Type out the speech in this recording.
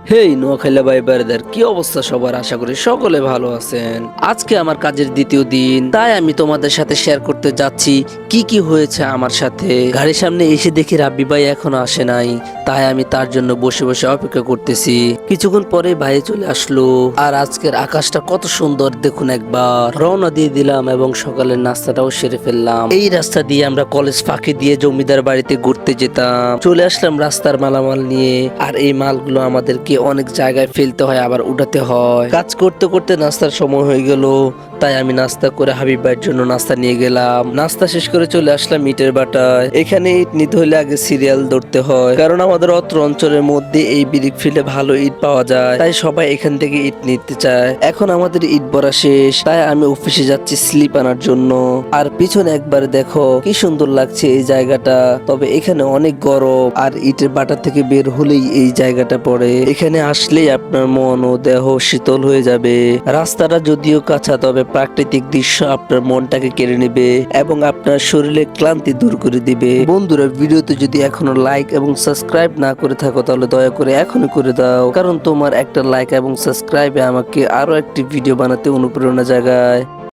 হেই নোয়াখালী ভাই বারদার, কি অবস্থা সবার? আশা করি সকলে ভালো আছেন। আজকে আমার কাজের দ্বিতীয় দিন, তাই আমি তোমাদের সাথে শেয়ার করতে যাচ্ছি কি কি হয়েছে আমার সাথে। গাড়ির সামনে এসে দেখি রাব্বি ভাই এখনো আসে নাই, তাই আমি তার জন্য বসে বসে অপেক্ষা করতেছি। কিছুক্ষণ পরে ভাই চলে আসলো। আর আজকের আকাশটা কত সুন্দর দেখুন একবার। রওনা দিয়ে দিলাম এবং সকালের নাস্তাটাও সেরে ফেললাম। এই রাস্তা দিয়ে আমরা কলেজ ফাঁকি দিয়ে জমিদার বাড়িতে ঘুরতে যেতাম। চলে আসলাম রাস্তার মালামাল নিয়ে। আর এই মালগুলো আমাদেরকে অনেক জায়গায় ফেলতে হয়, আবার উঠাতে হয়। কাজ করতে করতে নাস্তার সময় হয়ে গেল, তাই আমি নাস্তা করে হাবিব ভাইয়ের জন্য নাস্তা নিয়ে গেলাম। নাস্তা শেষ করে চলে আসলাম ইটের বাটায়। এখানে ইট নিতে হলে আগে সিরিয়াল ধরতে হয়, কারণ আমাদের অত্র অঞ্চলের মধ্যে এই ব্রিক ফিল্ডে ভালো ইট পাওয়া যায়, তাই সবাই এখান থেকে ইট নিতে চায়। এখন আমাদের ইট ভরা শেষ, তাই আমি অফিসে যাচ্ছি স্লিপ আনার জন্য। আর পিছনে একবার দেখো কি সুন্দর লাগছে এই জায়গাটা। তবে এখানে অনেক গরম, আর ইটের বাটা থেকে বের হলেই এই জায়গাটা পড়ে। এখানে আসলেই আপনার মন ও দেহ শীতল হয়ে যাবে। রাস্তাটা যদিও কাঁচা, তবে প্রাকৃতিক দৃশ্য আপনার মনটাকে কেড়ে নেবে এবং আপনার শরীরে ক্লান্তি দূর করে দিবে। বন্ধুরা, ভিডিওতে যদি এখনো লাইক এবং সাবস্ক্রাইব না করে থাকো তাহলে দয়া করে এখনই করে দাও, কারণ তোমার একটা লাইক এবং সাবস্ক্রাইবে আমাকে আরো একটি ভিডিও বানাতে অনুপ্রেরণা জাগায়।